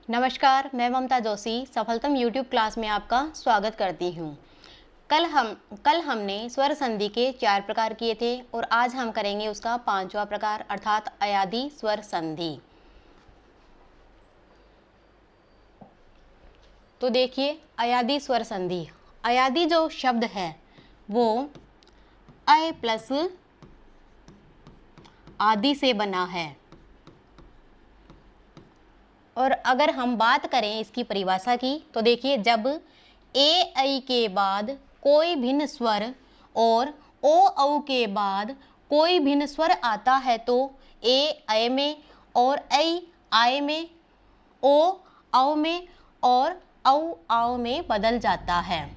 नमस्कार, मैं ममता Joshi सफलतम YouTube class में आपका स्वागत करती हूँ। कल हमने स्वर संधि के 4 प्रकार किए थे और आज हम करेंगे उसका 5वां प्रकार अर्थात अयादी स्वर संधि। तो देखिए अयादी स्वर संधि, अयादी जो शब्द है वो अय प्लस आदि से बना है। और अगर हम बात करें इसकी परिभाषा की तो देखिए, जब ए ऐ के बाद कोई भिन्न स्वर और ओ औ के बाद कोई भिन्न स्वर आता है तो ए ऐ में और ऐ आय में, ओ औ में और औ आओ में बदल जाता है।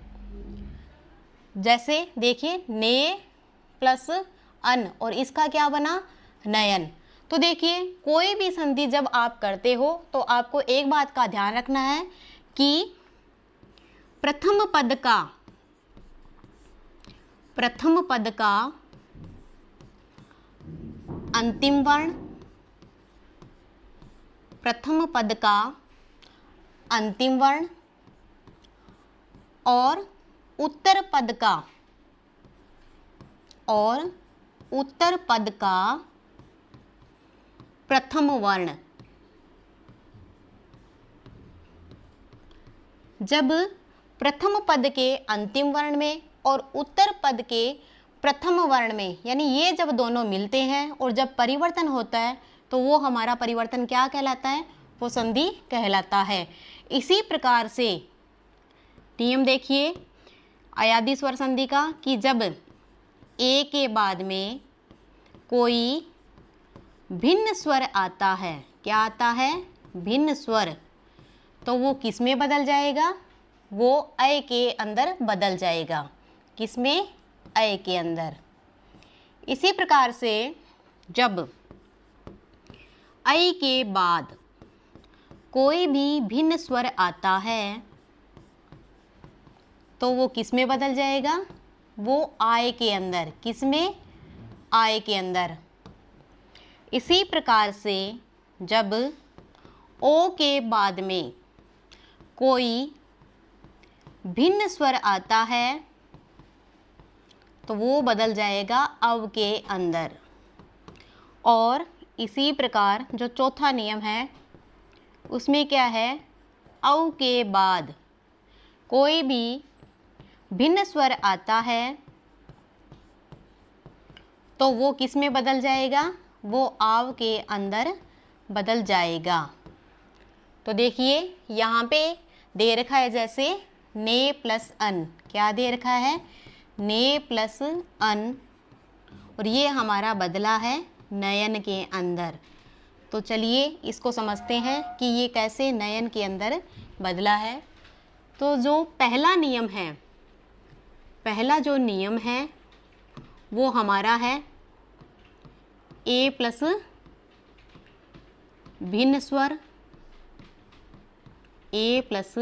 जैसे देखिए ने प्लस अन और इसका क्या बना, नयन। तो देखिए कोई भी संधि जब आप करते हो तो आपको एक बात का ध्यान रखना है कि प्रथम पद का अंतिम वर्ण, प्रथम पद का अंतिम वर्ण और उत्तर पद का प्रथम वर्ण। जब प्रथम पद के अंतिम वर्ण में और उत्तर पद के प्रथम वर्ण में, यानी ये जब दोनों मिलते हैं और जब परिवर्तन होता है तो वो हमारा परिवर्तन क्या कहलाता है, वो संधि कहलाता है। इसी प्रकार से नियम देखिए अयादी स्वर संधि का कि जब ए के बाद में कोई भिन्न स्वर आता है, क्या आता है, भिन्न स्वर, तो वो किस में बदल जाएगा, वो ऐ के अंदर बदल जाएगा। किस में, ऐ के अंदर। इसी प्रकार से जब ऐ के बाद कोई भी भिन्न स्वर आता है तो वो किस में बदल जाएगा, वो आय के अंदर। किस में, आय के अंदर। इसी प्रकार से जब ओ के बाद में कोई भिन्न स्वर आता है तो वो बदल जाएगा अव के अंदर। और इसी प्रकार जो चौथा नियम है उसमें क्या है, औ के बाद कोई भी भिन्न स्वर आता है तो वो किस में बदल जाएगा, वो आव के अंदर बदल जाएगा। तो देखिए यहाँ पे दे रखा है जैसे ने प्लस अन, क्या दे रखा है, ने प्लस अन, और ये हमारा बदला है नयन के अंदर। तो चलिए इसको समझते हैं कि ये कैसे नयन के अंदर बदला है। तो जो पहला नियम है, पहला जो नियम है वो हमारा है ए प्लस भिन्न स्वर, ए प्लस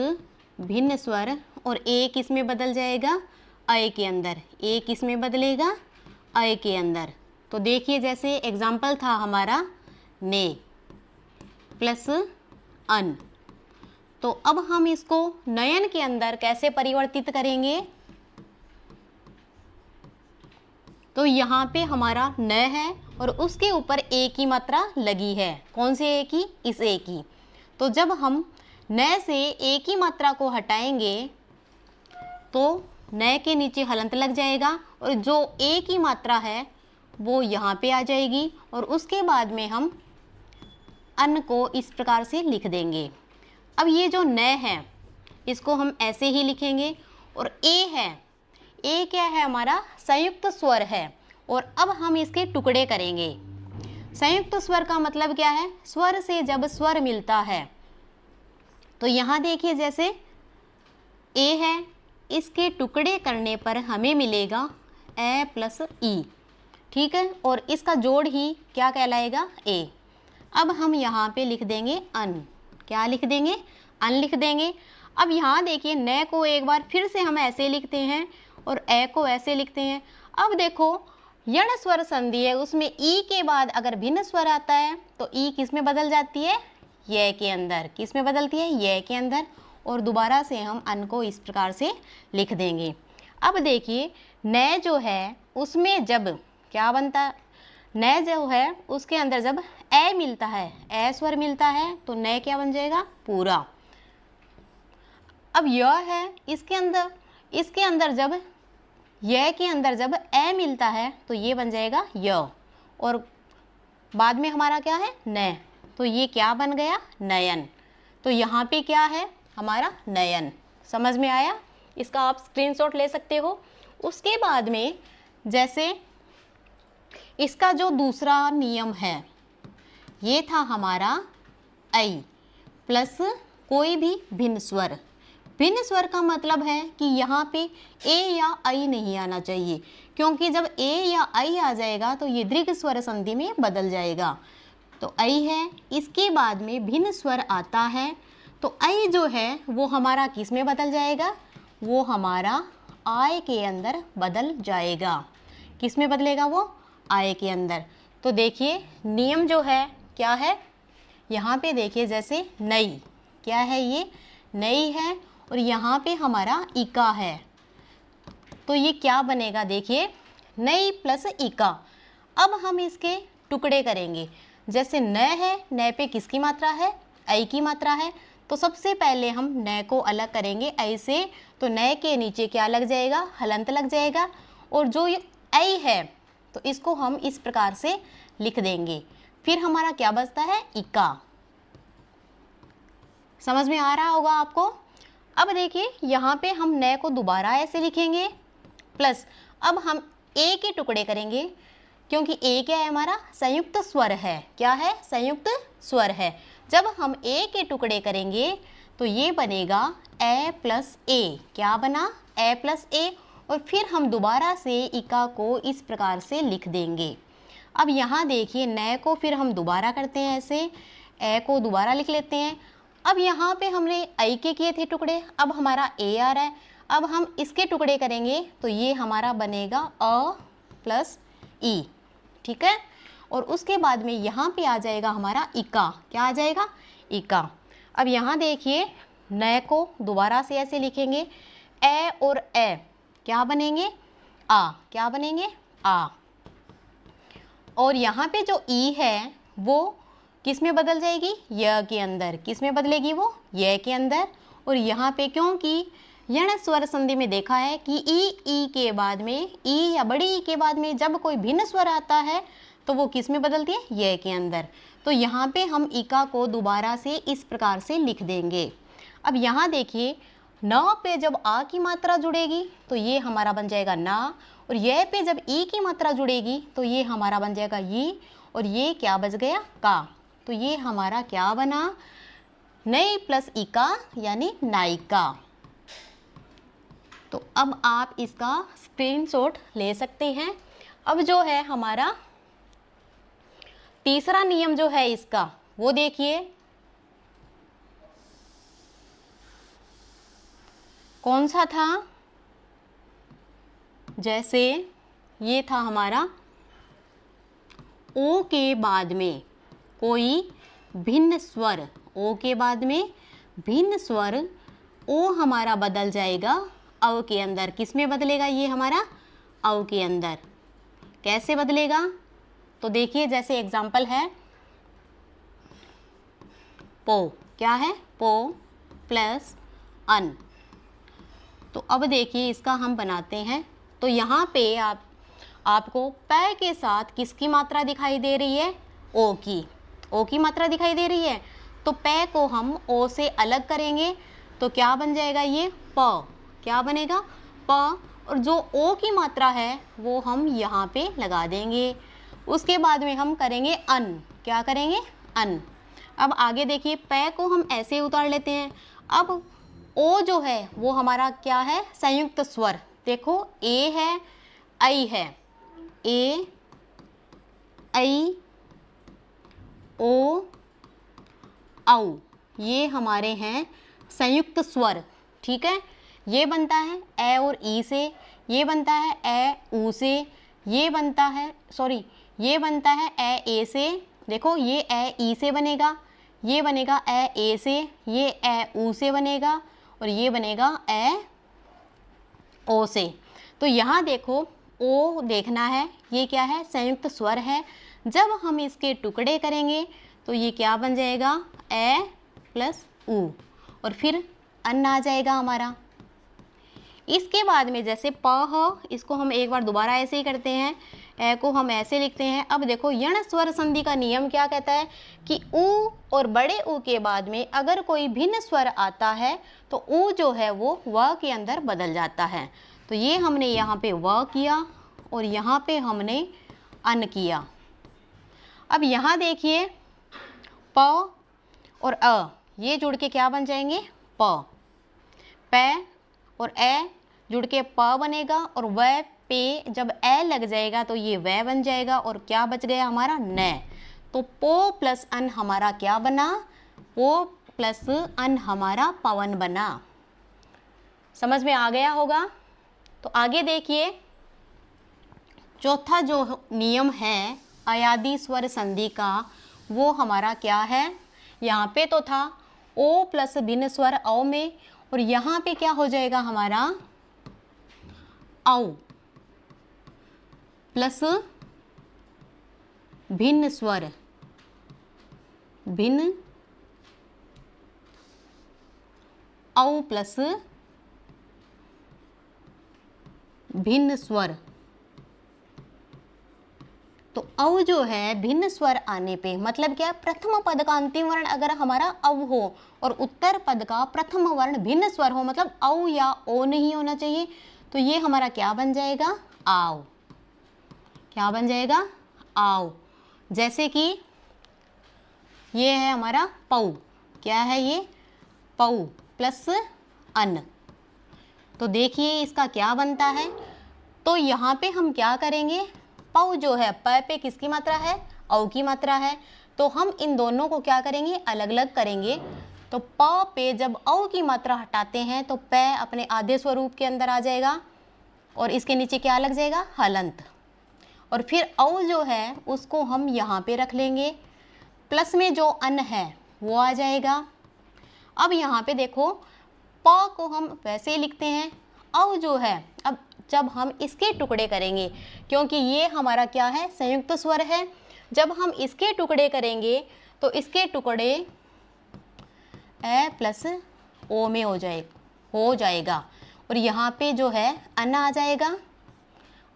भिन्न स्वर, और ए किस में बदल जाएगा, ऐ के अंदर। ए किस में बदलेगा, ऐ के अंदर। तो देखिए जैसे एग्जाम्पल था हमारा ने प्लस अन। तो अब हम इसको नयन के अंदर कैसे परिवर्तित करेंगे, तो यहाँ पे हमारा न है और उसके ऊपर ए की मात्रा लगी है। कौन से ए की, इस ए की। तो जब हम न से ए की मात्रा को हटाएंगे तो न के नीचे हलंत लग जाएगा और जो ए की मात्रा है वो यहाँ पे आ जाएगी और उसके बाद में हम अन को इस प्रकार से लिख देंगे। अब ये जो न है इसको हम ऐसे ही लिखेंगे। और ए है, ए क्या है, हमारा संयुक्त स्वर है। और अब हम इसके टुकड़े करेंगे। संयुक्त स्वर का मतलब क्या है, स्वर से जब स्वर मिलता है। तो यहाँ देखिए जैसे ए है, इसके टुकड़े करने पर हमें मिलेगा ए प्लस ई, ठीक है, और इसका जोड़ ही क्या कहलाएगा, ए। अब हम यहाँ पे लिख देंगे अन, क्या लिख देंगे, अन लिख देंगे। अब यहाँ देखिए न को एक बार फिर से हम ऐसे लिखते हैं और ए को ऐसे लिखते हैं। अब देखो यण स्वर संधि है, उसमें ई के बाद अगर भिन्न स्वर आता है तो ई किस में बदल जाती है, य के अंदर। किस में बदलती है? य के अंदर। और दोबारा से हम अन को इस प्रकार से लिख देंगे। अब देखिए न जो है उसमें जब क्या बनता, न जो है उसके अंदर जब ए मिलता है, ए स्वर मिलता है तो न क्या बन जाएगा? पूरा। अब य है इसके अंदर जब य के अंदर जब ए मिलता है तो ये बन जाएगा य, और बाद में हमारा क्या है? न, तो ये क्या बन गया? नयन। तो यहाँ पे क्या है? हमारा नयन। समझ में आया? इसका आप स्क्रीनशॉट ले सकते हो। उसके बाद में जैसे इसका जो दूसरा नियम है, ये था हमारा ऐ प्लस कोई भी भिन्न स्वर। भिन्न स्वर का मतलब है कि यहाँ पे ए या ऐ नहीं आना चाहिए, क्योंकि जब ए या ऐ आ जाएगा तो ये दीर्घ स्वर संधि में बदल जाएगा। तो ऐ है, इसके बाद में भिन्न स्वर आता है तो ऐ जो है वो हमारा किस में बदल जाएगा? वो हमारा आय के अंदर बदल जाएगा। किस में बदलेगा? वो आय के अंदर। तो देखिए नियम जो है क्या है, यहाँ पे देखिए जैसे नई, क्या है ये? नई है, और यहाँ पे हमारा इका है, तो ये क्या बनेगा? देखिए नई प्लस इका। अब हम इसके टुकड़े करेंगे। जैसे न है, न पे किसकी मात्रा है? ऐ की मात्रा है। तो सबसे पहले हम न को अलग करेंगे ऐसे, तो न के नीचे क्या लग जाएगा? हलंत लग जाएगा। और जो ये ऐ है तो इसको हम इस प्रकार से लिख देंगे। फिर हमारा क्या बचता है? इका। समझ में आ रहा होगा आपको? अब देखिए यहाँ पे हम न को दोबारा ऐसे लिखेंगे, प्लस अब हम ए के टुकड़े करेंगे, क्योंकि ए क्या है? हमारा संयुक्त स्वर है। क्या है? संयुक्त स्वर है। जब हम ए के टुकड़े करेंगे तो ये बनेगा ए प्लस ए। क्या बना? ए प्लस ए। और फिर हम दोबारा से इका को इस प्रकार से लिख देंगे। अब यहाँ देखिए न को फिर हम दोबारा करते हैं ऐसे, ए को दोबारा लिख लेते हैं। अब यहाँ पे हमने ऐ के किए थे टुकड़े, अब हमारा ए आ रहा है। अब हम इसके टुकड़े करेंगे तो ये हमारा बनेगा अ प्लस ई। ठीक है। और उसके बाद में यहाँ पे आ जाएगा हमारा इका। क्या आ जाएगा? इका। अब यहाँ देखिए न को दोबारा से ऐसे लिखेंगे, ए और ए क्या बनेंगे? आ। क्या बनेंगे? आ। और यहाँ पे जो ई है वो किस में बदल जाएगी? य के अंदर। किस में बदलेगी? वो य के अंदर। और यहाँ पे क्योंकि यण स्वर संधि में देखा है कि ई के बाद में, ई या बड़ी ई के बाद में जब कोई भिन्न स्वर आता है तो वो किस में बदलती है? य के अंदर। तो यहाँ पे हम इका को दोबारा से इस प्रकार से लिख देंगे। अब यहाँ देखिए न पे जब आ की मात्रा जुड़ेगी तो ये हमारा बन जाएगा ना, और य पे जब ई की मात्रा जुड़ेगी तो ये हमारा बन जाएगा ये, और ये क्या बच गया? का। तो ये हमारा क्या बना? नई प्लस इका यानी नायिका। तो अब आप इसका स्क्रीनशॉट ले सकते हैं। अब जो है हमारा तीसरा नियम जो है इसका, वो देखिए कौन सा था? जैसे ये था हमारा ओ के बाद में कोई भिन्न स्वर, ओ के बाद में भिन्न स्वर, ओ हमारा बदल जाएगा अव के अंदर। किस में बदलेगा? ये हमारा अव के अंदर। कैसे बदलेगा? तो देखिए जैसे एग्जाम्पल है पो। क्या है? पो प्लस अन। तो अब देखिए इसका हम बनाते हैं। तो यहाँ पे आपको प के साथ किसकी मात्रा दिखाई दे रही है? ओ की। ओ की मात्रा दिखाई दे रही है। तो प को हम ओ से अलग करेंगे तो क्या बन जाएगा? ये प। क्या बनेगा? प। और जो ओ की मात्रा है वो हम यहाँ पे लगा देंगे। उसके बाद में हम करेंगे अन। क्या करेंगे? अन। अब आगे देखिए प को हम ऐसे उतार लेते हैं। अब ओ जो है वो हमारा क्या है? संयुक्त स्वर। देखो ए है, ऐ है, ए, ऐ, ओ, औ, ये हमारे हैं संयुक्त स्वर। ठीक है। ये बनता है ए और ई से, ये बनता है ए ऊ से, ये बनता है ये बनता है ए से। देखो ये ए ई से बनेगा, ये बनेगा ए से, ये ए ऊ से बनेगा और ये बनेगा ए ओ से। तो यहाँ देखो ओ देखना है, ये क्या है, संयुक्त स्वर है। जब हम इसके टुकड़े करेंगे तो ये क्या बन जाएगा, ए प्लस ऊ, और फिर अन्न आ जाएगा हमारा। इसके बाद में जैसे प हो, इसको हम एक बार दोबारा ऐसे ही करते हैं, ए को हम ऐसे लिखते हैं। अब देखो यण स्वर संधि का नियम क्या कहता है कि ऊ और बड़े ऊ के बाद में अगर कोई भिन्न स्वर आता है तो ऊ जो है वो व के अंदर बदल जाता है। तो ये हमने यहाँ पे व किया और यहाँ पे हमने अन किया। अब यहाँ देखिए प और अ ये जुड़ के क्या बन जाएंगे, प। पै और ए जुड़ के प बनेगा और वह पे जब ए लग जाएगा तो ये वह बन जाएगा और क्या बच गया हमारा, न। तो पो प्लस अन हमारा क्या बना, पो प्लस अन हमारा पवन बना। समझ में आ गया होगा। तो आगे देखिए चौथा जो नियम है अयादी स्वर संधि का, वो हमारा क्या है, यहाँ पे तो था ओ प्लस भिन्न स्वर औ में, और यहाँ पे क्या हो जाएगा हमारा, औ प्लस भिन्न स्वर, भिन्न औ प्लस भिन्न स्वर। तो अव जो है भिन्न स्वर आने पे मतलब क्या, प्रथम पद का अंतिम वर्ण अगर हमारा अव हो और उत्तर पद का प्रथम वर्ण भिन्न स्वर हो, मतलब अव या ओ नहीं होना चाहिए, तो ये हमारा क्या बन जाएगा, आव। क्या बन जाएगा, आव। जैसे कि ये है हमारा पऊ, क्या है ये, पऊ प्लस अन। तो देखिए इसका क्या बनता है। तो यहाँ पे हम क्या करेंगे, पऊ जो है प पे किसकी मात्रा है, औ की मात्रा है, तो हम इन दोनों को क्या करेंगे, अलग अलग करेंगे। तो प पे जब औ की मात्रा हटाते हैं तो प अपने आधे स्वरूप के अंदर आ जाएगा और इसके नीचे क्या लग जाएगा, हलंत। और फिर औ जो है उसको हम यहाँ पे रख लेंगे, प्लस में जो अन है वो आ जाएगा। अब यहाँ पे देखो प को हम वैसे ही लिखते हैं, औ जो है अब जब हम इसके टुकड़े करेंगे, क्योंकि ये हमारा क्या है, संयुक्त स्वर है, जब हम इसके टुकड़े करेंगे तो इसके टुकड़े ए प्लस ओ में हो जाएगा और यहाँ पे जो है अन आ जाएगा।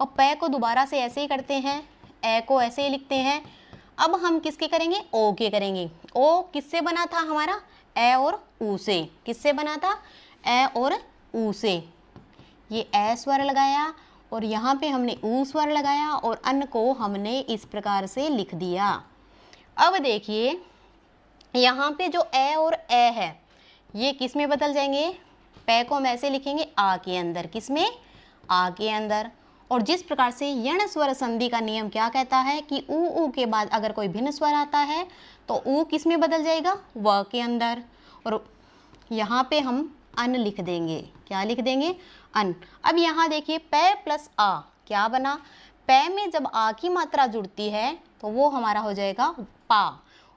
और पै को दोबारा से ऐसे ही करते हैं, ए को ऐसे ही लिखते हैं। अब हम किसके करेंगे, ओ के करेंगे। ओ किससे बना था हमारा, ए और ऊ से। किससे बना था, ए और ऊ से। ये ए स्वर लगाया और यहाँ पे हमने ऊ स्वर लगाया और अन को हमने इस प्रकार से लिख दिया। अब देखिए यहाँ पे जो ए और ए है ये किस में बदल जाएंगे, पै को हम ऐसे लिखेंगे आ के अंदर, किस में, आ के अंदर। और जिस प्रकार से यण स्वर संधि का नियम क्या कहता है कि ऊ के बाद अगर कोई भिन्न स्वर आता है तो ऊ किस में बदल जाएगा, व के अंदर। और यहाँ पे हम अन लिख देंगे, क्या लिख देंगे, अन। अब यहाँ देखिए पै प्लस आ क्या बना, पै में जब आ की मात्रा जुड़ती है तो वो हमारा हो जाएगा पा,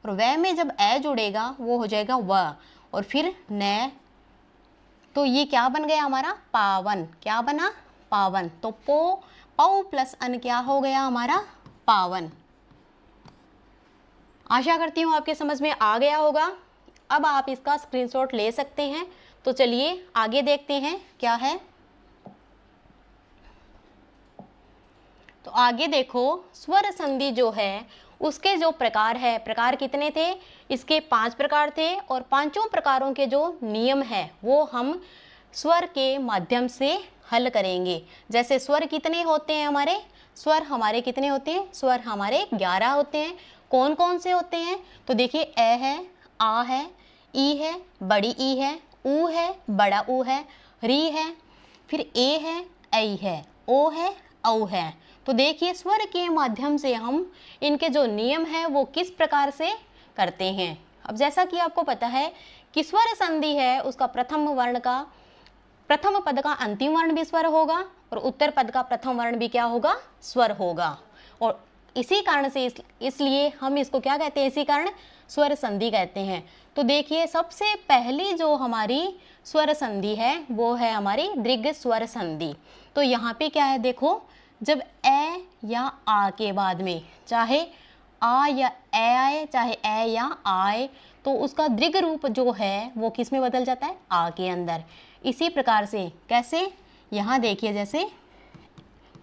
और वह में जब ए जुड़ेगा वो हो जाएगा व, और फिर न। तो ये क्या बन गया हमारा, पावन। क्या बना, पावन। तो पौ प्लस अन क्या हो गया हमारा, पावन। आशा करती हूँ आपके समझ में आ गया होगा। अब आप इसका स्क्रीनशॉट ले सकते हैं। तो चलिए आगे देखते हैं क्या है। तो आगे देखो स्वर संधि जो है उसके जो प्रकार है, प्रकार कितने थे, इसके 5 प्रकार थे और पांचों प्रकारों के जो नियम है वो हम स्वर के माध्यम से हल करेंगे। जैसे स्वर कितने होते हैं हमारे, स्वर हमारे कितने होते हैं, स्वर हमारे 11 होते हैं। कौन कौन से होते हैं, तो देखिए ए है, आ है, ई है, बड़ी ई है, ऊ है, बड़ा ऊ है, री है, फिर ए है, ऐ है, ओ है, औ है। तो देखिए स्वर के माध्यम से हम इनके जो नियम है वो किस प्रकार से करते हैं। अब जैसा कि आपको पता है कि स्वर संधि है उसका प्रथम पद का अंतिम वर्ण भी स्वर होगा और उत्तर पद का प्रथम वर्ण भी क्या होगा, स्वर होगा। और इसी कारण से इसलिए हम इसको क्या कहते हैं, इसी कारण स्वर संधि कहते हैं। तो देखिए सबसे पहली जो हमारी स्वर संधि है वो है हमारी दीर्घ स्वर संधि। तो यहाँ पे क्या है, देखो जब ए या आ के बाद में चाहे आ या ए आए, चाहे ए या आए, तो उसका दीर्घ रूप जो है वो किस में बदल जाता है, आ के अंदर। इसी प्रकार से कैसे, यहाँ देखिए जैसे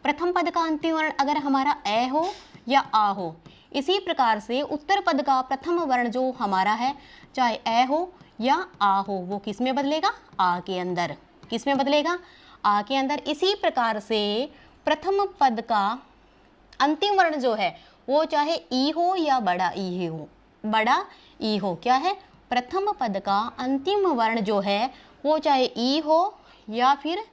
प्रथम पद का अंतिम वर्ण अगर हमारा ए हो या आ हो, इसी प्रकार से उत्तर पद का प्रथम वर्ण जो हमारा है चाहे ए हो या आ हो, वो किस में बदलेगा, आ के अंदर। किस में बदलेगा, आ के अंदर। इसी प्रकार से प्रथम पद का अंतिम वर्ण जो है वो चाहे ई हो या बड़ा ई हो, बड़ा ई हो। क्या है, प्रथम पद का अंतिम वर्ण जो है वो चाहे ई हो या फिर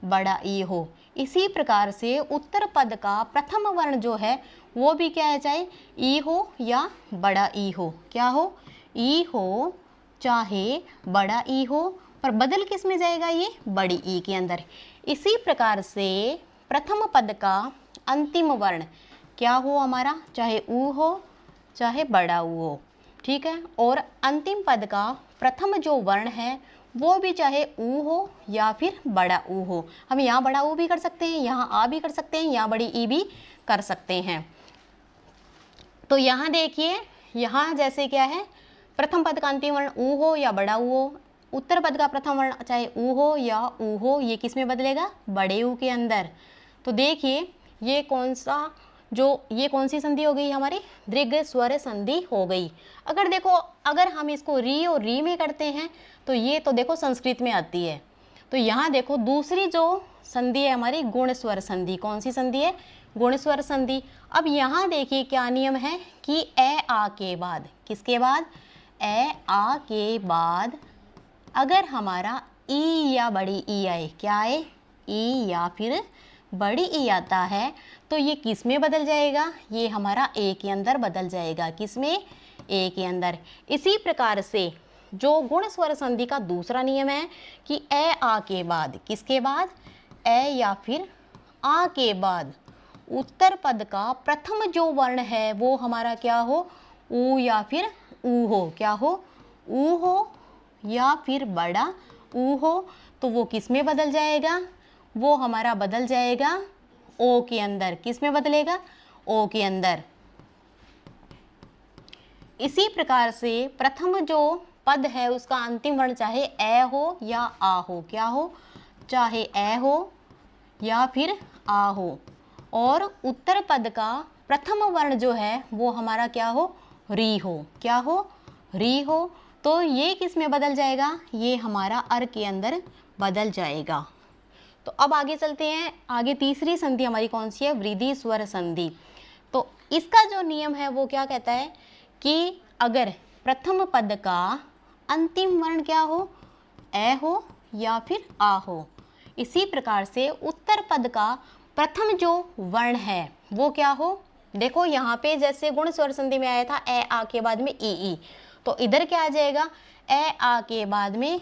बड़ा ई हो। इसी प्रकार से उत्तर पद का प्रथम वर्ण जो है वो भी क्या है, चाहे ई हो या बड़ा ई हो। क्या हो, ई हो चाहे बड़ा ई हो, पर बदल किस में जाएगा, ये बड़ी ई के अंदर। इसी प्रकार से प्रथम पद का अंतिम वर्ण क्या हो हमारा, चाहे ऊ हो चाहे बड़ा ऊ हो, ठीक है। और अंतिम पद का प्रथम जो वर्ण है वो भी चाहे ऊ हो या फिर बड़ा ऊ हो। हम यहाँ बड़ा ऊ भी कर सकते हैं, यहाँ आ भी कर सकते हैं, यहाँ बड़ी ई भी कर सकते हैं। तो यहाँ देखिए, यहाँ जैसे क्या है, प्रथम पद का अंतिम वर्ण ऊ हो या बड़ा ऊ हो, उत्तर पद का प्रथम वर्ण चाहे ऊ हो या ऊ हो, ये किस में बदलेगा, बड़े ऊ के अंदर। तो देखिए ये कौन सी संधि हो गई हमारी, दीर्घ स्वर संधि हो गई। अगर देखो, अगर हम इसको री और री में करते हैं तो ये तो देखो संस्कृत में आती है। तो यहाँ देखो दूसरी जो संधि है हमारी गुण स्वर संधि। कौन सी संधि है, गुण स्वर संधि। अब यहाँ देखिए क्या नियम है कि ए आ के बाद, किसके बाद, ए आ के बाद अगर हमारा ई या बड़ी ई आए, क्या आए, ई या फिर बड़ी ई आता है, तो ये किस में बदल जाएगा, ये हमारा ए के अंदर बदल जाएगा। किस में, ए के अंदर। इसी प्रकार से जो गुण स्वर संधि का दूसरा नियम है कि ए आ के बाद, किसके बाद, ए या फिर आ के बाद उत्तर पद का प्रथम जो वर्ण है वो हमारा क्या हो, ऊ या फिर ऊ हो। क्या हो, ऊ हो या फिर बड़ा ऊ हो, तो वो किस में बदल जाएगा, वो हमारा बदल जाएगा ओ के अंदर। किस में बदलेगा, ओ के अंदर। इसी प्रकार से प्रथम जो पद है उसका अंतिम वर्ण चाहे ए हो या आ हो। क्या हो, चाहे ए हो या फिर आ हो। और उत्तर पद का प्रथम वर्ण जो है वो हमारा क्या हो, री हो। क्या हो, री हो। तो ये किस में बदल जाएगा, ये हमारा अर के अंदर बदल जाएगा। तो अब आगे चलते हैं, आगे तीसरी संधि हमारी कौन सी है, वृद्धि स्वर संधि। तो इसका जो नियम है वो क्या कहता है कि अगर प्रथम पद का अंतिम वर्ण क्या हो, ए हो या फिर आ हो। इसी प्रकार से उत्तर पद का प्रथम जो वर्ण है वो क्या हो, देखो यहाँ पे जैसे गुण स्वर संधि में आया था ए आ के बाद में ई, तो इधर क्या आ जाएगा, ए आ के बाद में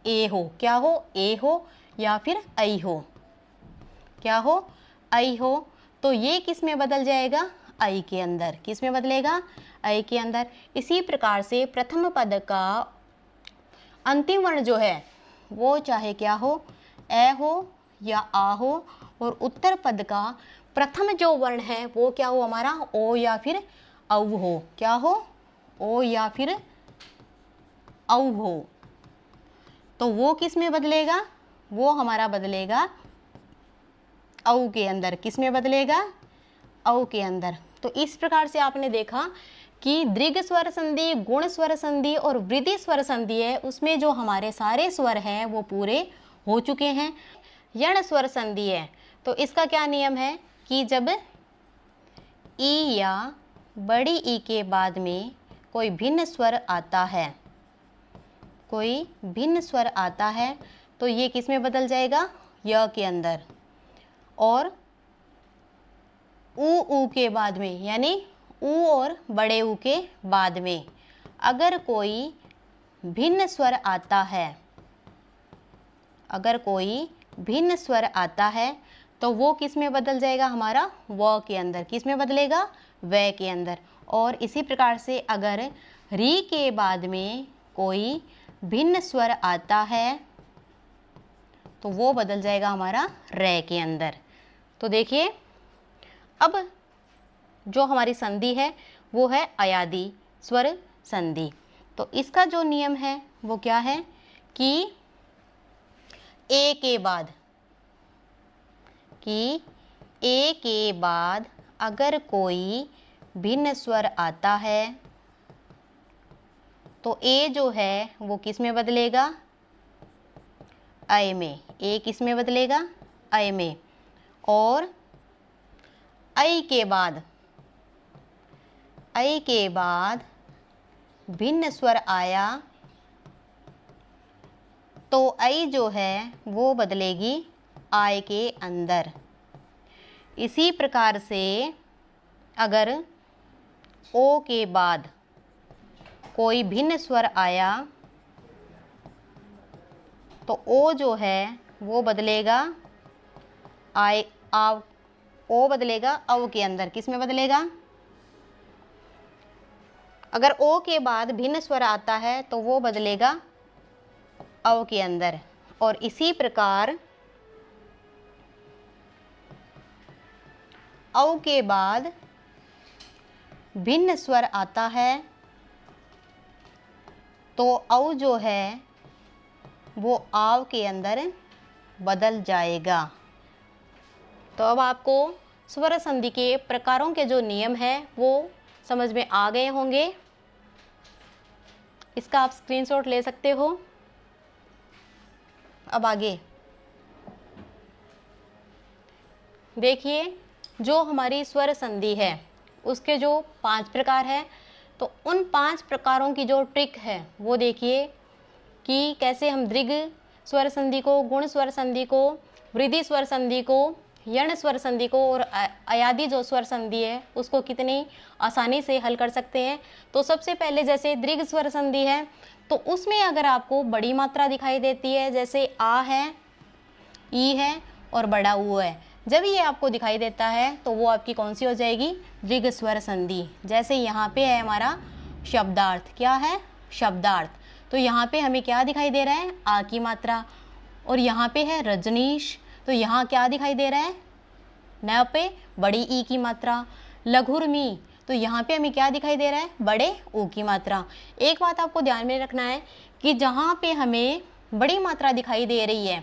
ए हो। क्या हो, ए हो या फिर ऐ हो। क्या हो, ऐ हो। तो ये किस में बदल जाएगा, ऐ के अंदर। किस में बदलेगा, ऐ के अंदर। इसी प्रकार से प्रथम पद का अंतिम वर्ण जो है वो चाहे क्या हो, ए हो या आ हो। और उत्तर पद का प्रथम जो वर्ण है वो क्या हो हमारा, ओ या फिर औ हो। क्या हो, ओ या फिर औ हो। तो वो किस में बदलेगा, वो हमारा बदलेगा औ के अंदर। किस में बदलेगा, औ के अंदर। तो इस प्रकार से आपने देखा कि दीर्घ स्वर संधि, गुण स्वर संधि और वृद्धि स्वर संधि है, उसमें जो हमारे सारे स्वर हैं वो पूरे हो चुके हैं। यण स्वर संधि है तो इसका क्या नियम है कि जब ई या बड़ी ई के बाद में कोई भिन्न स्वर आता है, कोई भिन्न स्वर आता है, तो ये किस में बदल जाएगा, य के अंदर। और ऊ के बाद में, यानी ऊ और बड़े ऊ के बाद में अगर कोई भिन्न स्वर आता है, अगर कोई भिन्न स्वर आता है, तो वो किस में बदल जाएगा, हमारा व के अंदर। किस में बदलेगा, व के अंदर। और इसी प्रकार से अगर री के बाद में कोई भिन्न स्वर आता है तो वो बदल जाएगा हमारा रे के अंदर। तो देखिए अब जो हमारी संधि है वो है अयादी स्वर संधि। तो इसका जो नियम है वो क्या है कि ए के बाद अगर कोई भिन्न स्वर आता है तो ए जो है वो किस में बदलेगा, अय में। ए किस में बदलेगा, अय में। और अय के बाद भिन्न स्वर आया तो अय जो है वो बदलेगी आय के अंदर। इसी प्रकार से अगर ओ के बाद कोई भिन्न स्वर आया तो ओ जो है वो बदलेगा ओ बदलेगा अव के अंदर। किस में बदलेगा, अगर ओ के बाद भिन्न स्वर आता है तो वो बदलेगा अव के अंदर। और इसी प्रकार अव के बाद भिन्न स्वर आता है तो अव जो है वो आव के अंदर बदल जाएगा। तो अब आपको स्वर संधि के प्रकारों के जो नियम है वो समझ में आ गए होंगे। इसका आप स्क्रीनशॉट ले सकते हो। अब आगे देखिए, जो हमारी स्वर संधि है उसके जो 5 प्रकार हैं, तो उन 5 प्रकारों की जो ट्रिक है वो देखिए कि कैसे हम दीर्घ स्वर संधि को, गुण स्वर संधि को, वृद्धि स्वर संधि को, यण स्वर संधि को और अयादी जो स्वर संधि है उसको कितनी आसानी से हल कर सकते हैं। तो सबसे पहले जैसे दीर्घ स्वर संधि है तो उसमें अगर आपको बड़ी मात्रा दिखाई देती है, जैसे आ है, ई है और बड़ा ऊ है, जब ये आपको दिखाई देता है तो वो आपकी कौन सी हो जाएगी, दीर्घ स्वर संधि। जैसे यहाँ पे है हमारा शब्दार्थ, क्या है, शब्दार्थ। तो यहाँ पे हमें क्या दिखाई दे रहा है, आ की मात्रा। और यहाँ पे है रजनीश, तो यहाँ क्या दिखाई दे रहा है, न पे बड़ी ई की मात्रा। लघुर्मी, तो यहाँ पे हमें क्या दिखाई दे रहा है, बड़े ऊ की मात्रा। एक बात आपको ध्यान में रखना है कि जहाँ पे हमें बड़ी मात्रा दिखाई दे रही है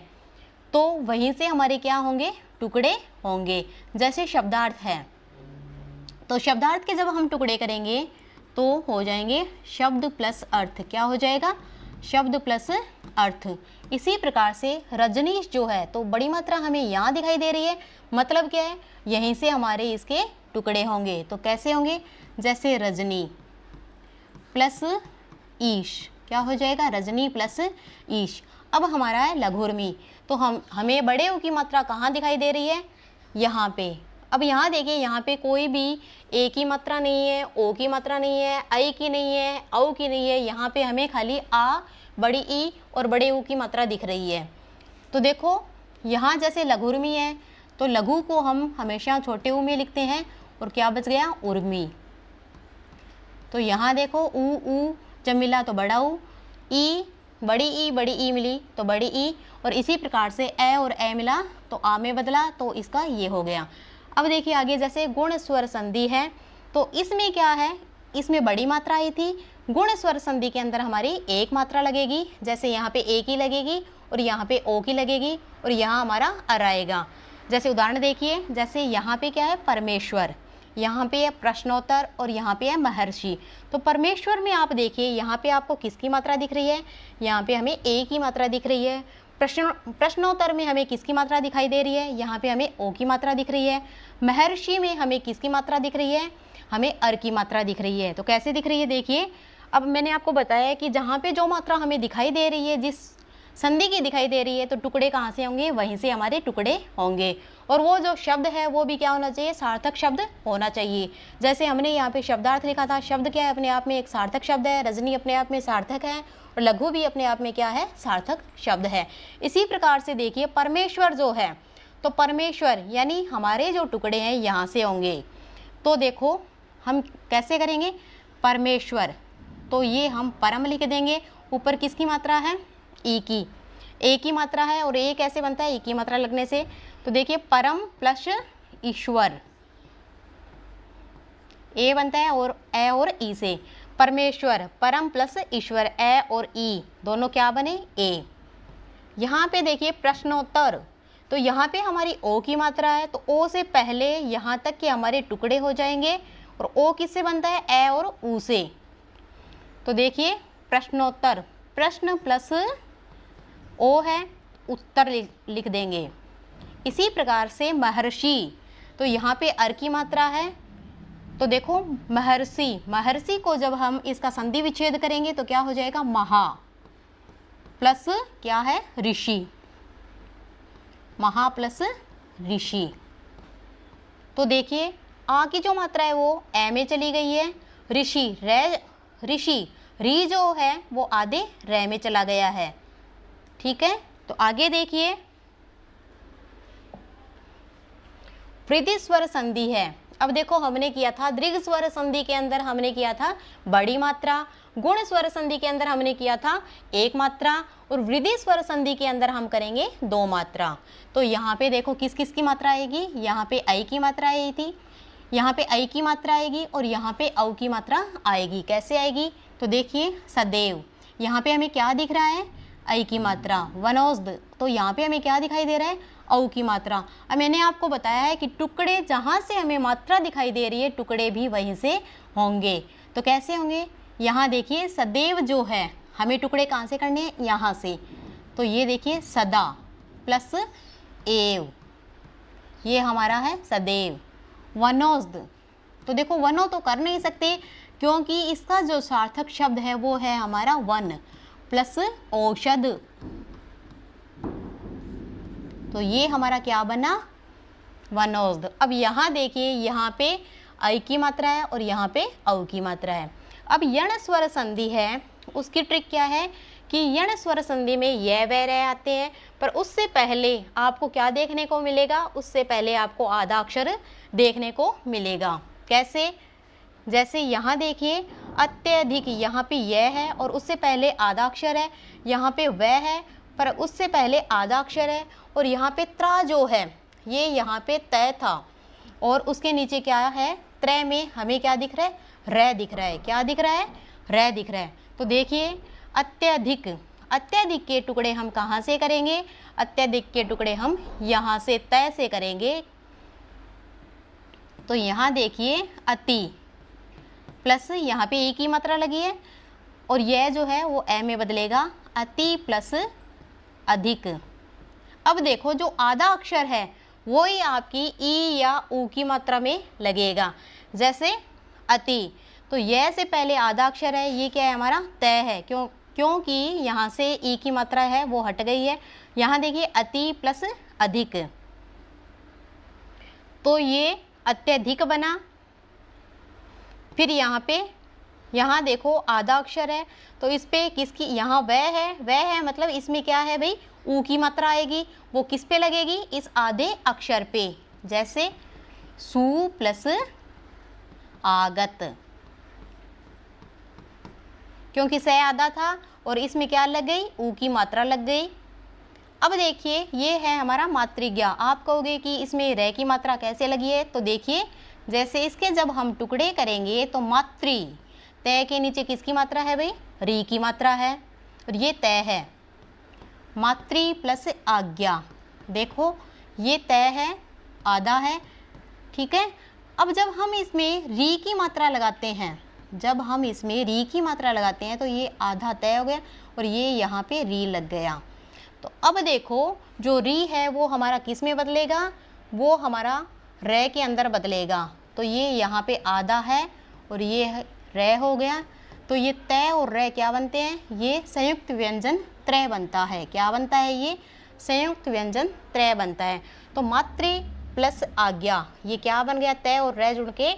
तो वहीं से हमारे क्या होंगे, टुकड़े होंगे। जैसे शब्दार्थ है तो शब्दार्थ के जब हम टुकड़े करेंगे तो हो जाएंगे शब्द प्लस अर्थ। क्या हो जाएगा, शब्द प्लस अर्थ। इसी प्रकार से रजनीश जो है तो बड़ी मात्रा हमें यहाँ दिखाई दे रही है, मतलब क्या है, यहीं से हमारे इसके टुकड़े होंगे। तो कैसे होंगे, जैसे रजनी प्लस ईश, क्या हो जाएगा, रजनी प्लस ईश। अब हमारा है लघुर्मी, तो हमें बड़े ऊ की मात्रा कहाँ दिखाई दे रही है, यहाँ पे। अब यहाँ देखिए, यहाँ पे कोई भी ए की मात्रा नहीं है, ओ की मात्रा नहीं है, आई की नहीं है, औ की नहीं है, यहाँ पे हमें खाली आ, बड़ी ई और बड़े ऊ की मात्रा दिख रही है। तो देखो यहाँ जैसे लघुर्मी है तो लघु को हम हमेशा छोटे ऊ में लिखते हैं और क्या बच गया, उर्मी। तो यहाँ देखो ऊ जब मिला तो बड़ा ऊ, ई बड़ी ई मिली तो बड़ी ई, और इसी प्रकार से ए और ए मिला तो आ में बदला, तो इसका ये हो गया। अब देखिए आगे, जैसे गुण स्वर संधि है तो इसमें क्या है, इसमें बड़ी मात्रा आई थी। गुण स्वर संधि के अंदर हमारी एक मात्रा लगेगी, जैसे यहाँ पे ए की लगेगी और यहाँ पे ओ की लगेगी और यहाँ हमारा अर आएगा। जैसे उदाहरण देखिए, जैसे यहाँ पे क्या है, परमेश्वर, यहाँ पे है प्रश्नोत्तर और यहाँ पे है महर्षि। तो परमेश्वर में आप देखिए यहाँ पे आपको किसकी मात्रा दिख रही है, यहाँ पे हमें ए की मात्रा दिख रही है। प्रश्नोत्तर में हमें किसकी मात्रा दिखाई दे रही है, यहाँ पे हमें ओ की मात्रा दिख रही है। महर्षि में हमें किसकी मात्रा दिख रही है, हमें अर की मात्रा दिख रही है। तो कैसे दिख रही है, देखिए अब मैंने आपको बताया कि जहाँ पे जो मात्रा हमें दिखाई दे रही है, जिस संधि की दिखाई दे रही है, तो टुकड़े कहाँ से होंगे, वहीं से हमारे टुकड़े होंगे। और वो जो शब्द है वो भी क्या होना चाहिए, सार्थक शब्द होना चाहिए। जैसे हमने यहाँ पे शब्दार्थ लिखा था, शब्द क्या है, अपने आप में एक सार्थक शब्द है। रजनी अपने आप में सार्थक है और लघु भी अपने आप में क्या है, सार्थक शब्द है। इसी प्रकार से देखिए परमेश्वर जो है तो परमेश्वर यानी हमारे जो टुकड़े हैं यहाँ से होंगे। तो देखो हम कैसे करेंगे, परमेश्वर, तो ये हम परम लिख देंगे, ऊपर किसकी मात्रा है, ई की, ए की मात्रा है, और ए कैसे बनता है, ई की मात्रा लगने से। तो देखिए परम प्लस ईश्वर, ए बनता है और ए और ई से, परमेश्वर परम प्लस ईश्वर, ए और ई दोनों क्या बने, ए। यहाँ पे देखिए प्रश्नोत्तर, तो यहाँ पे हमारी ओ की मात्रा है, तो ओ से पहले यहाँ तक के हमारे टुकड़े हो जाएंगे, और ओ किससे बनता है, ए और ऊ से। तो देखिए प्रश्नोत्तर, प्रश्न प्लस ओ है, उत्तर लिख देंगे। इसी प्रकार से महर्षि, तो यहाँ पे अर की मात्रा है, तो देखो महर्षि, महर्षि को जब हम इसका संधि विच्छेद करेंगे तो क्या हो जाएगा, महा प्लस क्या है, ऋषि, महा प्लस ऋषि। तो देखिए आ की जो मात्रा है वो ए में चली गई है, ऋषि रे, ऋषि री जो है वो आधे रे में चला गया है। ठीक है, तो आगे देखिए वृद्धि स्वर संधि है। अब देखो हमने किया था दीर्घ स्वर संधि के अंदर हमने किया था बड़ी मात्रा, गुण स्वर संधि के अंदर हमने किया था एक मात्रा, और वृद्धि स्वर संधि के अंदर हम करेंगे दो मात्रा। तो यहाँ पे देखो किस किस की मात्रा आएगी, यहाँ पे आई की मात्रा आई थी, यहाँ पे आई की मात्रा आएगी, और यहाँ पे औ की मात्रा आएगी। कैसे आएगी, तो देखिए सदैव, यहाँ पे हमें क्या दिख रहा है, आई की मात्रा, वनौषध, तो यहाँ पे हमें क्या दिखाई दे रहा है, औ की मात्रा। अब मैंने आपको बताया है कि टुकड़े जहाँ से हमें मात्रा दिखाई दे रही है टुकड़े भी वहीं से होंगे। तो कैसे होंगे, यहाँ देखिए सदैव जो है हमें टुकड़े कहाँ से करने हैं, यहाँ से। तो ये देखिए सदा प्लस एव, ये हमारा है सदैव। वनौषध, तो देखो वनो तो कर नहीं सकते क्योंकि इसका जो सार्थक शब्द है वो है हमारा वन प्लस औषध, तो ये हमारा क्या बना, वनौषध। अब यहाँ देखिए यहाँ पे आई की मात्रा है और यहाँ पे औ की मात्रा है। अब यण स्वर संधि है, उसकी ट्रिक क्या है कि यण स्वर संधि में य व रे आते हैं, पर उससे पहले आपको क्या देखने को मिलेगा, उससे पहले आपको आधा अक्षर देखने को मिलेगा। कैसे, जैसे यहाँ देखिए अत्यधिक, यहाँ पे य है और उससे पहले आधा अक्षर है, यहाँ पे व है पर उससे पहले आधा अक्षर है, और यहाँ पे त्रा जो है ये यहाँ पे तय था और उसके नीचे क्या है, त्रय में हमें क्या दिख रहा है, रे दिख रहा है। क्या दिख रहा है, रे दिख रहा है। तो देखिए अत्यधिक, अत्यधिक के टुकड़े हम कहाँ से करेंगे, अत्यधिक के टुकड़े हम यहाँ से तय से करेंगे। तो यहाँ देखिए अति प्लस यहाँ पे ए की मात्रा लगी है और यह जो है वो ए में बदलेगा, अति प्लस अधिक। अब देखो जो आधा अक्षर है वो ही आपकी ई या ऊ की मात्रा में लगेगा। जैसे अति, तो यह से पहले आधा अक्षर है, ये क्या है हमारा तय है, क्योंकि यहाँ से ई की मात्रा है वो हट गई है। यहाँ देखिए अति प्लस अधिक, तो ये अत्यधिक बना। फिर यहाँ पे, यहाँ देखो आधा अक्षर है तो इस पे किसकी, यहाँ वह है मतलब इसमें क्या है भाई, ऊ की मात्रा आएगी, वो किस पे लगेगी, इस आधे अक्षर पे। जैसे सु प्लस आगत, क्योंकि से आधा था और इसमें क्या लग गई, ऊ की मात्रा लग गई। अब देखिए ये है हमारा मातृज्ञा। आप कहोगे कि इसमें रे की मात्रा कैसे लगी है, तो देखिए जैसे इसके जब हम टुकड़े करेंगे तो मातृ, तय के नीचे किसकी मात्रा है भाई, री की मात्रा है और ये तय है। मातृ प्लस आज्ञा, देखो ये तय है, आधा है, ठीक है। अब जब हम इसमें री की मात्रा लगाते हैं, जब हम इसमें री की मात्रा लगाते हैं तो ये आधा तय हो गया और ये यहाँ पे री लग गया। तो अब देखो जो री है वो हमारा किस में बदलेगा, वो हमारा रे के अंदर बदलेगा। तो ये यहाँ पे आधा है और ये रे हो गया। तो ये तय और रे क्या बनते हैं, ये संयुक्त व्यंजन त्रय बनता है। क्या बनता है, ये संयुक्त व्यंजन त्रय बनता है। तो मातृ प्लस आज्ञा, ये क्या बन गया, तय और रे जुड़ के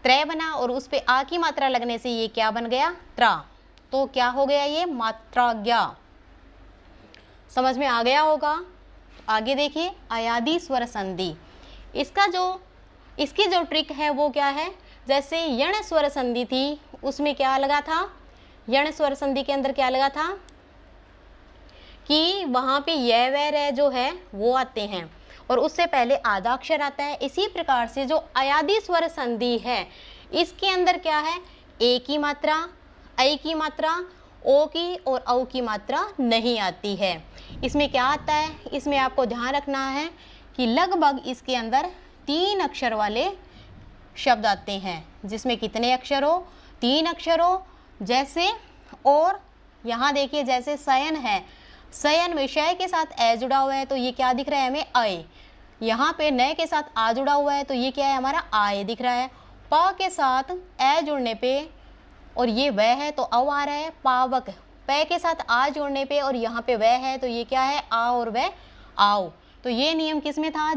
त्रय बना और उस पे आ की मात्रा लगने से ये क्या बन गया, त्रा। तो क्या हो गया, ये मात्राज्ञा। समझ में आ गया होगा। आगे देखिए अयादी स्वर संधि। इसकी जो ट्रिक है वो क्या है, जैसे यण स्वर संधि थी उसमें क्या लगा था, यण स्वर संधि के अंदर क्या लगा था कि वहाँ पे य व र जो है वो आते हैं और उससे पहले आधा अक्षर आता है। इसी प्रकार से जो अयादी स्वर संधि है इसके अंदर क्या है, ए की मात्रा, ऐ की मात्रा, ओ की और औ की मात्रा नहीं आती है। इसमें क्या आता है, इसमें आपको ध्यान रखना है कि लगभग इसके अंदर 3 अक्षर वाले शब्द आते हैं, जिसमें कितने अक्षर हो, 3 अक्षर हो। जैसे और यहाँ देखिए जैसे शयन है, शयन विषय के साथ ए जुड़ा हुआ है तो ये क्या दिख रहा है हमें, अय। यहाँ पे न के साथ आ जुड़ा हुआ है तो ये क्या है हमारा आय दिख रहा है। प के साथ ए जुड़ने पे और ये वह है तो अव आ रहा है। पावक प के साथ आ जोड़ने पे और यहाँ पे वह है तो ये क्या है, आ और वह आओ। तो ये नियम किस में था,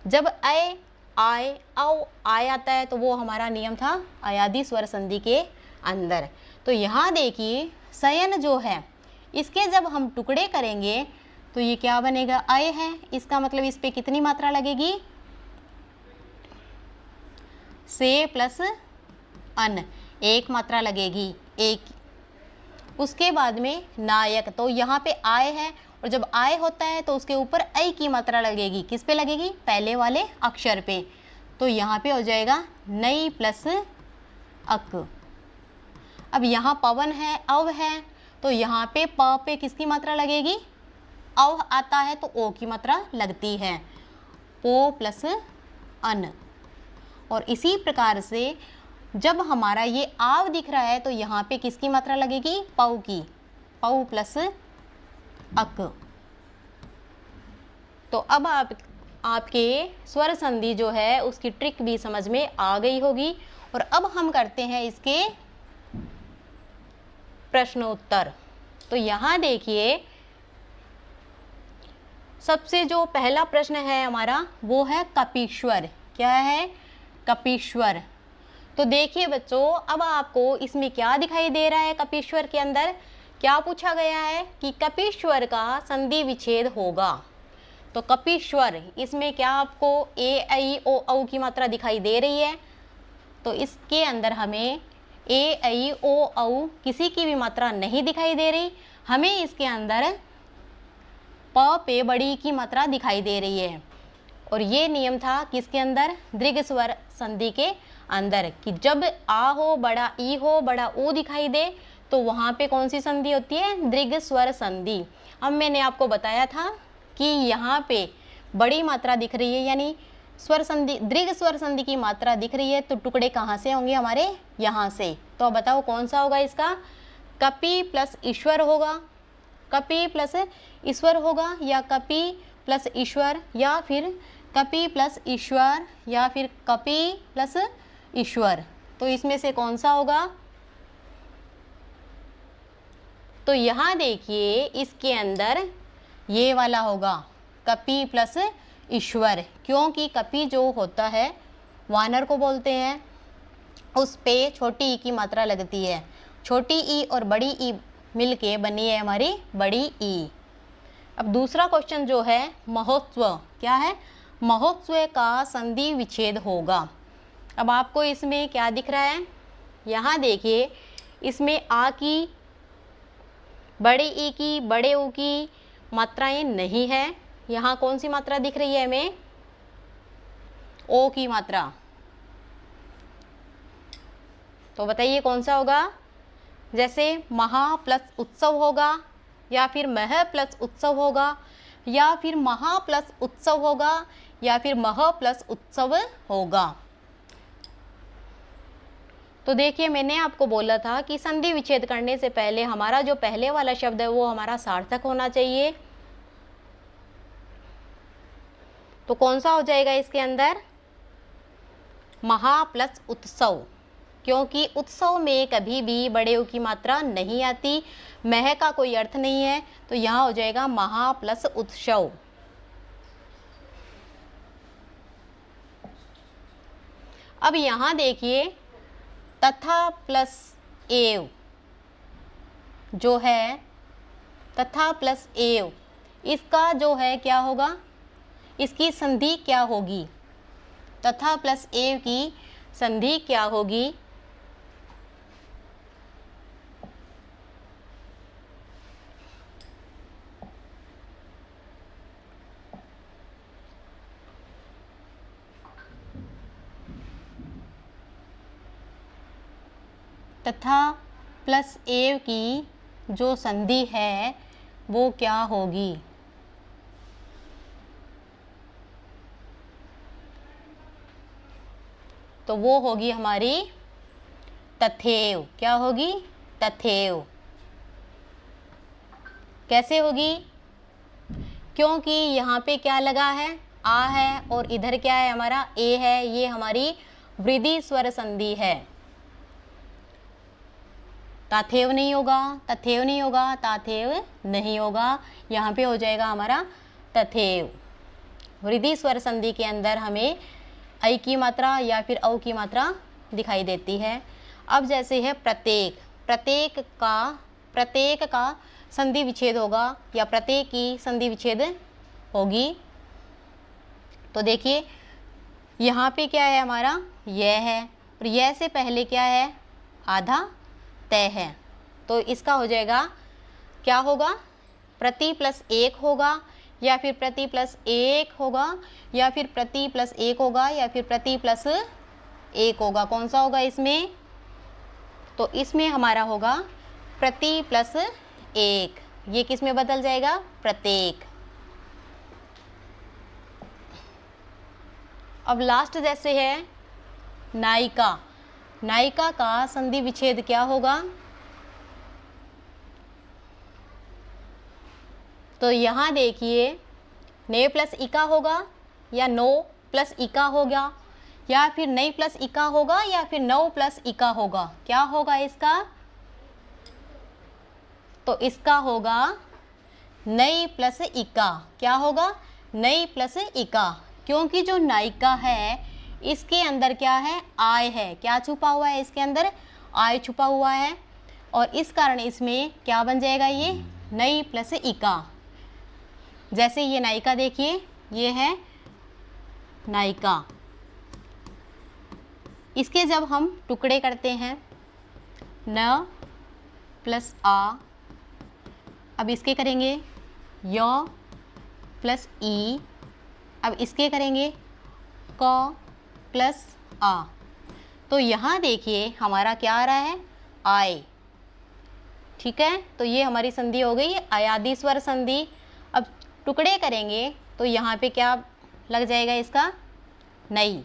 जब अय आय औ आय आता है तो वो हमारा नियम था अयादी स्वर संधि के अंदर। तो यहाँ देखिए शयन जो है इसके जब हम टुकड़े करेंगे तो ये क्या बनेगा, अय है। इसका मतलब इस पे कितनी मात्रा लगेगी, से प्लस अन, 1 मात्रा लगेगी, एक। उसके बाद में नायक, तो यहाँ पे आय है और जब आय होता है तो उसके ऊपर ऐ की मात्रा लगेगी। किस पे लगेगी, पहले वाले अक्षर पे। तो यहाँ पे हो जाएगा नई प्लस अक। अब यहाँ पवन है, अव है, तो यहाँ पे प पे किसकी मात्रा लगेगी, अव आता है तो ओ की मात्रा लगती है, ओ प्लस अन। और इसी प्रकार से जब हमारा ये आव दिख रहा है तो यहाँ पे किसकी मात्रा लगेगी, पौ की, पौ प्लस अक। तो अब आपके स्वर संधि जो है उसकी ट्रिक भी समझ में आ गई होगी। और अब हम करते हैं इसके प्रश्न उत्तर। तो यहाँ देखिए सबसे जो पहला प्रश्न है हमारा वो है कपीश्वर। क्या है, कपीश्वर। तो देखिए बच्चों अब आपको इसमें क्या दिखाई दे रहा है, कपीश्वर के अंदर क्या पूछा गया है कि कपीश्वर का संधि विच्छेद होगा। तो कपीश्वर इसमें क्या आपको ए ऐ ओ औ की मात्रा दिखाई दे रही है, तो इसके अंदर हमें ए ऐ ओ औ किसी की भी मात्रा नहीं दिखाई दे रही, हमें इसके अंदर प पे बड़ी की मात्रा दिखाई दे रही है। और ये नियम था किसके अंदर, दीर्घ स्वर संधि के अंदर, कि जब आ हो बड़ा ई हो बड़ा ऊ दिखाई दे तो वहाँ पे कौन सी संधि होती है, दीर्घ स्वर संधि। अब मैंने आपको बताया था कि यहाँ पे बड़ी मात्रा दिख रही है यानी स्वर संधि, दीर्घ स्वर संधि की मात्रा दिख रही है, तो टुकड़े कहाँ से होंगे हमारे, यहाँ से। तो अब बताओ कौन सा होगा इसका, कपि प्लस ईश्वर होगा, कपि प्लस ईश्वर होगा, या कपि प्लस ईश्वर, या फिर कपि प्लस ईश्वर, या फिर कपि प्लस ईश्वर। तो इसमें से कौन सा होगा। तो यहाँ देखिए इसके अंदर ये वाला होगा, कपि प्लस ईश्वर, क्योंकि कपि जो होता है वानर को बोलते हैं, उस पे छोटी ई की मात्रा लगती है। छोटी ई और बड़ी ई मिलके बनी है हमारी बड़ी ई। अब दूसरा क्वेश्चन जो है महोत्सव, क्या है, महोत्सव का संधि विच्छेद होगा। अब आपको इसमें क्या दिख रहा है, यहाँ देखिए इसमें आ की, बड़े ई की, बड़े ऊ की मात्राएं नहीं है। यहाँ कौन सी मात्रा दिख रही है हमें, ओ की मात्रा। तो बताइए कौन सा होगा, जैसे महा प्लस उत्सव होगा, या फिर मह प्लस उत्सव होगा, या फिर महा प्लस उत्सव होगा, या फिर मह प्लस उत्सव होगा। तो देखिए मैंने आपको बोला था कि संधि विच्छेद करने से पहले हमारा जो पहले वाला शब्द है वो हमारा सार्थक होना चाहिए। तो कौन सा हो जाएगा इसके अंदर, महा प्लस उत्सव, क्योंकि उत्सव में कभी भी बड़े ऊ की मात्रा नहीं आती, मह का कोई अर्थ नहीं है, तो यहाँ हो जाएगा महा प्लस उत्सव। अब यहाँ देखिए तथा प्लस एव जो है, तथा प्लस एव इसका जो है क्या होगा, इसकी संधि क्या होगी, तथा प्लस ए की संधि क्या होगी, तथा प्लस ए की जो संधि है वो क्या होगी। तो वो होगी हमारी तथैव। क्या होगी, तथैव। कैसे होगी, क्योंकि यहाँ पे क्या लगा है, आ है, और इधर क्या है हमारा, ए है। ये हमारी वृद्धि स्वर संधि है। ताथेव नहीं होगा, तथेव नहीं होगा, ताथेव नहीं होगा, यहाँ पे हो जाएगा हमारा तथेव। वृद्धि स्वर संधि के अंदर हमें ऐ की मात्रा या फिर औ की मात्रा दिखाई देती है। अब जैसे है प्रत्येक, प्रत्येक का संधि विच्छेद होगा या प्रत्येक की संधि विच्छेद होगी। तो देखिए यहाँ पे क्या है हमारा, यह है, और यह से पहले क्या है, आधा तय है। तो इसका हो जाएगा, क्या होगा, प्रति प्लस एक होगा, या फिर प्रति प्लस एक होगा, या फिर प्रति प्लस एक होगा, या फिर प्रति प्लस एक होगा। कौन सा होगा इसमें, तो इसमें हमारा होगा प्रति प्लस एक। ये किस में बदल जाएगा, प्रत्येक। अब लास्ट जैसे है नायिका, नायिका का संधि विच्छेद क्या होगा, तो यहाँ देखिए ने प्लस इका होगा या नो प्लस इका होगा, या फिर नई प्लस इका होगा, या फिर नौ प्लस इका होगा। क्या होगा इसका, तो इसका होगा नई प्लस इका। क्या होगा, नई प्लस इका, क्योंकि जो नायिका है इसके अंदर क्या है, आय है। क्या छुपा हुआ है इसके अंदर, आय छुपा हुआ है, और इस कारण इसमें क्या बन जाएगा, ये नई प्लस इका। जैसे ये नायिका देखिए, ये है नायिका, इसके जब हम टुकड़े करते हैं, न प्लस आ, अब इसके करेंगे य प्लस ई, अब इसके करेंगे क प्लस आ। तो यहाँ देखिए हमारा क्या आ रहा है, आय। ठीक है, तो ये हमारी संधि हो गई अयादि स्वर संधि। अब टुकड़े करेंगे तो यहाँ पे क्या लग जाएगा इसका, नई,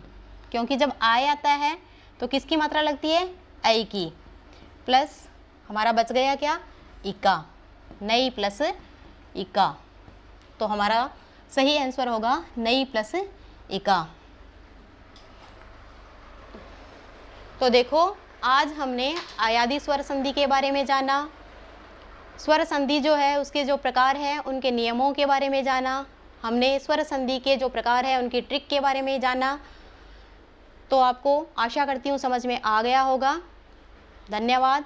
क्योंकि जब आय आता है तो किसकी मात्रा लगती है, ऐ की, प्लस हमारा बच गया क्या, इका, नई प्लस इका। तो हमारा सही आंसर होगा नई प्लस इका। तो देखो आज हमने अयादि स्वर संधि के बारे में जाना, स्वर संधि जो है उसके जो प्रकार हैं उनके नियमों के बारे में जाना, हमने स्वर संधि के जो प्रकार है उनकी ट्रिक के बारे में जाना। तो आपको आशा करती हूँ समझ में आ गया होगा। धन्यवाद।